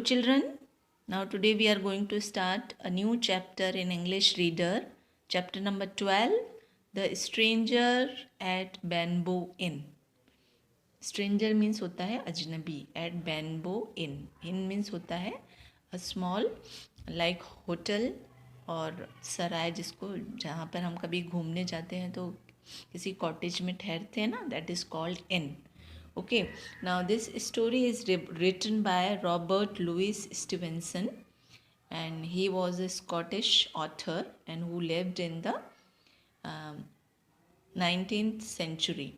Children, now today we are going to start a new chapter in English Reader, chapter number 12, The Stranger at Bamboo Inn. Stranger means होता है अजनबी. At Bamboo Inn. Inn means होता है a small like hotel और सराय जिसको जहाँ पर हम कभी घूमने जाते हैं तो किसी कॉटेज में ठहरते हैं ना, that is called inn. Okay, now this story is written by Robert Louis Stevenson, and he was a Scottish author and who lived in the 19th century.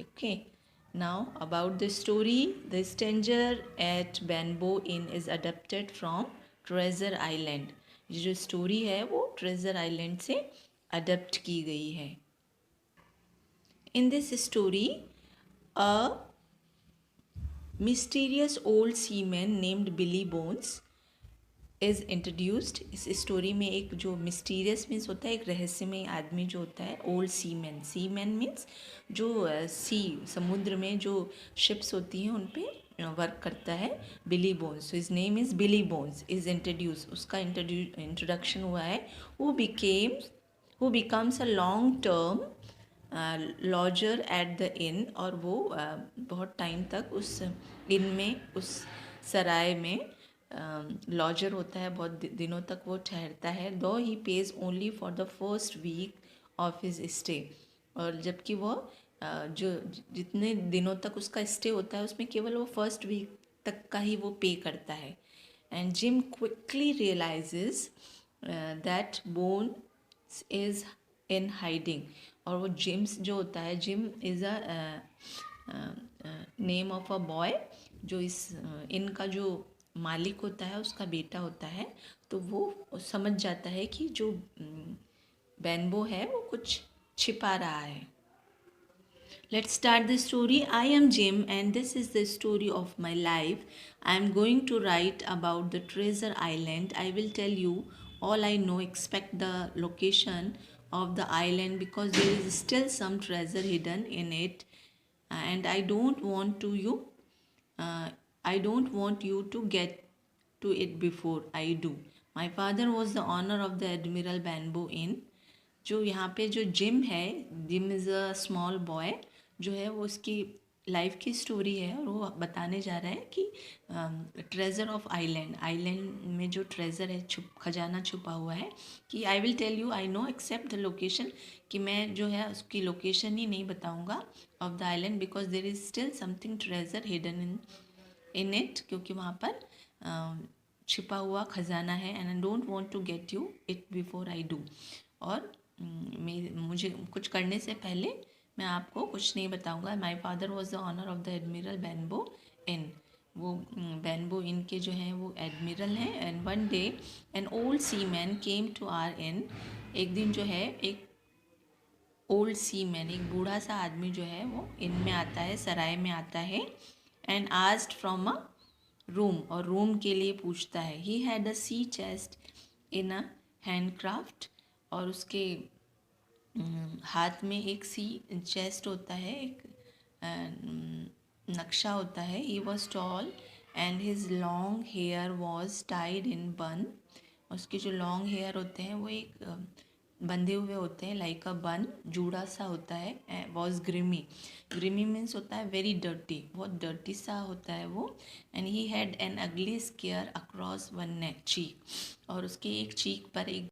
Okay, now about the story, The Stranger at Bamboo Inn is adapted from Treasure Island. ये जो story है वो treasure island से adapt की गई है. In this story, a mysterious old seaman named Billy Bones is introduced. इस story में एक जो मिस्टीरियस मीन्स होता है एक रहस्यमय आदमी जो होता है, ओल्ड सीमैन. सीमैन मीन्स जो समुद्र में जो शिप्स होती हैं उन पे वर्क करता है, Billy Bones. So his name is Billy Bones is introduce. उसका इंट्रोडक्शन हुआ है. Who becomes a long term lodger at the inn. और वो बहुत टाइम तक उस इन में, उस सराय में लॉजर होता है. बहुत दिनों तक वो ठहरता है. दो ही page only for the first week of his stay. और जबकि वो जो जितने दिनों तक उसका स्टे होता है उसमें केवल वो फर्स्ट वीक तक का ही वो पे करता है. And Jim quickly realizes that Bone is in hiding. और वो जिम्स जो होता है, Jim is a name of a boy. जो इस इनका जो मालिक होता है उसका बेटा होता है. तो वो समझ जाता है कि जो बैम्बो है वो कुछ छिपा रहा है. Let's start the story. I am Jim and this is the story of my life. I am going to write about the treasure island. I will tell you all I know except the location of the island because there is still some treasure hidden in it and I don't want you to get to it before I do. My father was the owner of the Admiral Bamboo Inn. जो यहाँ पे जो gym है, Jim is a small boy, जो है वो उसकी life की स्टोरी है. और वो बताने जा रहा है कि ट्रेजर ऑफ आइलैंड में जो ट्रेजर है, खजाना छुपा हुआ है. कि I will tell you I know except the location. कि मैं जो है उसकी लोकेशन ही नहीं बताऊँगा of the island because there is still something treasure hidden in it. क्योंकि वहाँ पर छिपा हुआ खजाना है. And I don't want to get you it before I do. और मुझे कुछ करने से पहले मैं आपको कुछ नहीं बताऊंगा. My father was the owner of the admiral Benbow inn. वो बैम्बो इन के जो हैं वो एडमिरल हैं. And one day an old sea man came to our inn. एक दिन जो है एक ओल्ड सी मैन, एक बूढ़ा सा आदमी जो है वो इन में आता है, सराय में आता है. And asked from a room. और रूम के लिए पूछता है. He had a sea chest in a handcraft. और उसके हाथ में एक सी चेस्ट होता है, एक नक्शा होता है. He was tall and his long hair was tied in bun. उसके जो लॉन्ग हेयर होते हैं वो एक बंधे हुए होते हैं लाइक अ बन, जूड़ा सा होता है. वॉज ग्रिमी. ग्रिमी मीन्स होता है वेरी डर्टी, बहुत डर्टी सा होता है वो. And he had an ugly scar across one neck cheek. और उसके एक चीक पर एक